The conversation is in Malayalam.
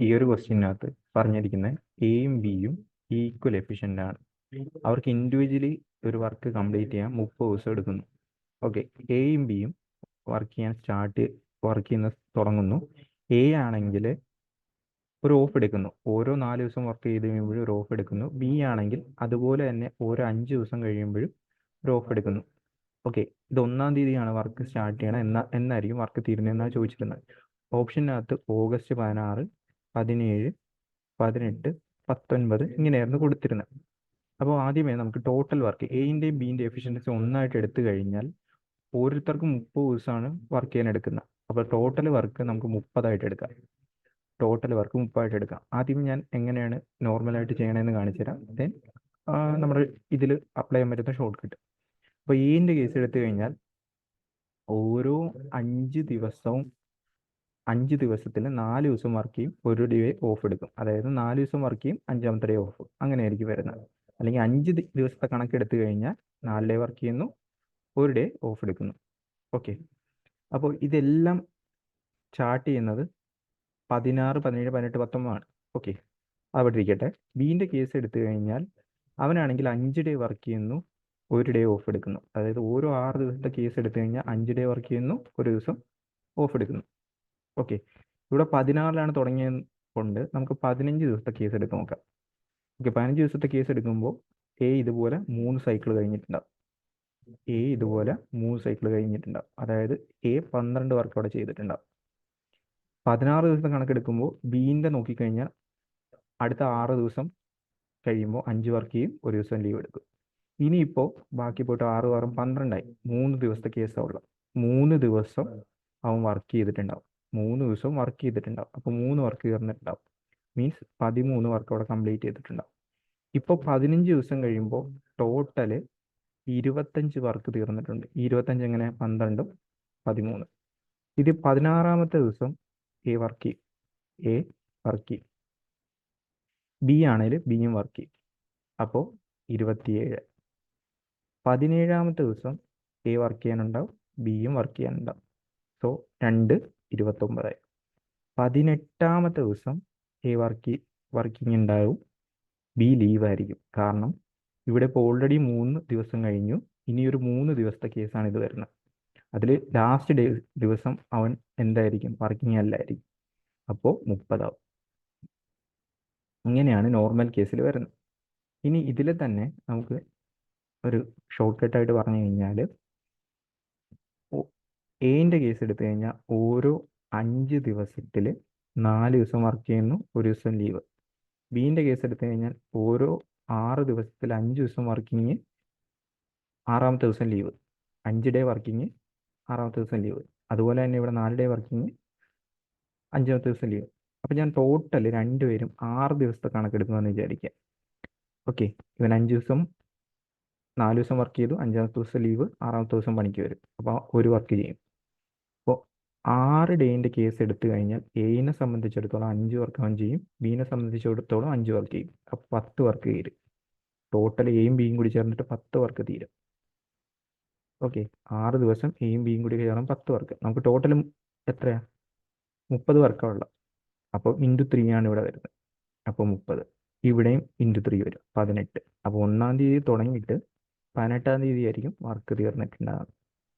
ഈ ഒരു ക്വസ്റ്റ്യനകത്ത് പറഞ്ഞിരിക്കുന്ന എയും ബിയും ഈക്വൽ എഫിഷ്യൻ്റ് ആണ്. അവർക്ക് ഇൻഡിവിജ്വലി ഒരു വർക്ക് കംപ്ലീറ്റ് ചെയ്യാൻ 30 ദിവസം എടുക്കുന്നു. ഓക്കെ, എയും ബിയും വർക്ക് ചെയ്യുന്ന തുടങ്ങുന്നു. എ ആണെങ്കിൽ ഒരു ഓഫ് എടുക്കുന്നു, ഓരോ 4 ദിവസം വർക്ക് ചെയ്ത് കഴിയുമ്പോഴും ഒരു ഓഫ് എടുക്കുന്നു. ബി ആണെങ്കിൽ അതുപോലെ തന്നെ ഓരോ 5 ദിവസം കഴിയുമ്പോഴും ഒരു ഓഫ് എടുക്കുന്നു. ഓക്കെ, ഇത് 1-ാം തീയതിയാണ് വർക്ക് സ്റ്റാർട്ട് ചെയ്യണം, എന്നായിരിക്കും വർക്ക് തീരുന്നതെന്നാണ് ചോദിച്ചിരുന്നത്. ഓപ്ഷനകത്ത് ഓഗസ്റ്റ് 16, 17, 18, 19 ഇങ്ങനെയായിരുന്നു കൊടുത്തിരുന്നത്. അപ്പോൾ ആദ്യമേ നമുക്ക് ടോട്ടൽ വർക്ക് എൻ്റെയും ബിൻ്റെയും എഫിഷ്യൻസി ഒന്നായിട്ട് എടുത്തു കഴിഞ്ഞാൽ ഓരോരുത്തർക്കും 30 ദിവസമാണ് വർക്ക് ചെയ്യാൻ എടുക്കുന്നത്. അപ്പോൾ ടോട്ടൽ വർക്ക് നമുക്ക് 30 എടുക്കാം. ആദ്യം ഞാൻ എങ്ങനെയാണ് നോർമലായിട്ട് ചെയ്യണമെന്ന് കാണിച്ചു തരാം. ദെൻ നമ്മുടെ ഇതിൽ അപ്ലൈ ചെയ്യാൻ പറ്റുന്ന ഷോർട്ട് കട്ട്. അപ്പോൾ എൻ്റെ കേസ് എടുത്തു കഴിഞ്ഞാൽ ഓരോ 5 ദിവസത്തിൽ 4 ദിവസം വർക്ക് ചെയ്യും, ഒരു ഡേ ഓഫ് എടുക്കും. അതായത് 4 ദിവസം വർക്ക് ചെയ്യും, 5-ാമത്തെ ഡേ ഓഫ്, അങ്ങനെയായിരിക്കും വരുന്നത്. അല്ലെങ്കിൽ 5 ദിവസത്തെ കണക്കെടുത്തു കഴിഞ്ഞാൽ 4 ഡേ വർക്ക് ചെയ്യുന്നു, ഒരു ഡേ ഓഫ് എടുക്കുന്നു. ഓക്കെ, അപ്പോൾ ഇതെല്ലാം ചാർട്ട് ചെയ്യുന്നത് 16, 17, 18, 19 ആണ്. ഓക്കെ, അവിടെ ഇരിക്കട്ടെ. ബീൻ്റെ കേസ് എടുത്തു കഴിഞ്ഞാൽ അവനാണെങ്കിൽ 5 ഡേ വർക്ക് ചെയ്യുന്നു, ഒരു ഡേ ഓഫ് എടുക്കുന്നു. അതായത് ഓരോ 6 ദിവസത്തെ കേസ് എടുത്തു കഴിഞ്ഞാൽ 5 ഡേ വർക്ക് ചെയ്യുന്നു, ഒരു ദിവസം ഓഫ് എടുക്കുന്നു. ഓക്കെ, ഇവിടെ 16-ലാണ് തുടങ്ങിയത് കൊണ്ട് നമുക്ക് 15 ദിവസത്തെ കേസ് എടുത്ത് നോക്കാം. ഓക്കെ, 15 ദിവസത്തെ കേസ് എടുക്കുമ്പോൾ എ ഇതുപോലെ 3 സൈക്കിൾ കഴിഞ്ഞിട്ടുണ്ടാവും. അതായത് എ 12 വർക്ക് അവിടെ ചെയ്തിട്ടുണ്ടാവും. 16 ദിവസത്തെ കണക്കെടുക്കുമ്പോൾ ബീൻ്റെ നോക്കിക്കഴിഞ്ഞാൽ അടുത്ത 6 ദിവസം കഴിയുമ്പോൾ 5 വർക്ക് ചെയ്യും, ഒരു ദിവസം ലീവ് എടുക്കും. ഇനിയിപ്പോൾ ബാക്കി പോയിട്ട് 6, 6, 12 3 ദിവസത്തെ കേസാവുള്ള 3 ദിവസം അവൻ വർക്ക് ചെയ്തിട്ടുണ്ടാവും. അപ്പോൾ 3 വർക്ക് തീർന്നിട്ടുണ്ടാവും. മീൻസ് 13 വർക്ക് അവിടെ കംപ്ലീറ്റ് ചെയ്തിട്ടുണ്ടാവും. ഇപ്പോൾ 15 ദിവസം കഴിയുമ്പോൾ ടോട്ടല് 25 വർക്ക് തീർന്നിട്ടുണ്ട്. 25 എങ്ങനെ? 12, 13. ഇത് 16-ാമത്തെ ദിവസം എ വർക്ക് ചെയ്യും, ബി ആണെങ്കിൽ ബിയും വർക്ക് ചെയ്യും, അപ്പോൾ 27. 17-ാമത്തെ ദിവസം എ വർക്ക് ചെയ്യാനുണ്ടാവും, ബിയും വർക്ക് ചെയ്യാനുണ്ടാവും. സോ 2, 29. 18-ാമത്തെ ദിവസം എ വർക്കിംഗ് ഉണ്ടാവും, ബി ലീവായിരിക്കും. കാരണം ഇവിടെ ഇപ്പോൾ ഓൾറെഡി 3 ദിവസം കഴിഞ്ഞു, ഇനിയൊരു 3 ദിവസത്തെ കേസാണ് ഇത് വരുന്നത്. അതിൽ ലാസ്റ്റ് ദിവസം അവൻ എന്തായിരിക്കും? വർക്കിംഗ് അല്ലായിരിക്കും. അപ്പോൾ 30 ആവും. ഇങ്ങനെയാണ് നോർമൽ കേസിൽ വരുന്നത്. ഇനി ഇതിൽ തന്നെ നമുക്ക് ഒരു ഷോർട്ട് കട്ടായിട്ട് പറഞ്ഞു കഴിഞ്ഞാൽ എൻ്റെ കേസ് എടുത്തു കഴിഞ്ഞാൽ ഓരോ 5 ദിവസത്തിൽ 4 ദിവസം വർക്ക് ചെയ്യുന്നു, ഒരു ദിവസം ലീവ്. ബീൻ്റെ കേസ് എടുത്തു കഴിഞ്ഞാൽ ഓരോ 6 ദിവസത്തിൽ 5 ദിവസം വർക്കിങ്, 6-ാമത്തെ ദിവസം ലീവ്. 5 ഡേ വർക്കിങ്, 6-ാമത്തെ ദിവസം ലീവ്. അതുപോലെ തന്നെ ഇവിടെ 4 ഡേ വർക്കിങ്, 5-ാമത്തെ ദിവസം ലീവ്. അപ്പം ഞാൻ ടോട്ടൽ രണ്ടുപേരും 6 ദിവസത്തെ കണക്കെടുക്കുമെന്ന് വിചാരിക്കുക. ഓക്കെ, ഇവൻ 5 ദിവസം 4 ദിവസം വർക്ക് ചെയ്തു, 5-ാമത്തെ ദിവസം ലീവ്, 6-ാമത്തെ ദിവസം പണിക്ക് വരും. അപ്പോൾ ഒരു വർക്ക് ചെയ്യും. അപ്പോൾ 6 ഡേൻ്റെ കേസ് എടുത്തു കഴിഞ്ഞാൽ എനെ സംബന്ധിച്ചിടത്തോളം 5 വർക്ക് അവൻ ചെയ്യും, ബീനെ സംബന്ധിച്ചിടത്തോളം 5 വർക്ക് ചെയ്യും. അപ്പോൾ 10 വർക്ക് തീരും. ടോട്ടൽ എയും ബിയും കൂടി ചേർന്നിട്ട് 10 വർക്ക് തീരും. ഓക്കെ, 6 ദിവസം എയും ബിയും കൂടി ചേർന്ന് 10 വർക്ക്. നമുക്ക് ടോട്ടലും എത്രയാണ്? 30 വർക്കാണുള്ളത്. അപ്പോൾ × 3 ആണ് ഇവിടെ വരുന്നത്. അപ്പോൾ 30. ഇവിടെയും × 3 വരും, 18. അപ്പോൾ 1-ാം തീയതി തുടങ്ങിയിട്ട് 18-ാം തീയതി ആയിരിക്കും വർക്ക് തീർന്നിട്ടുണ്ടാകുന്നത്.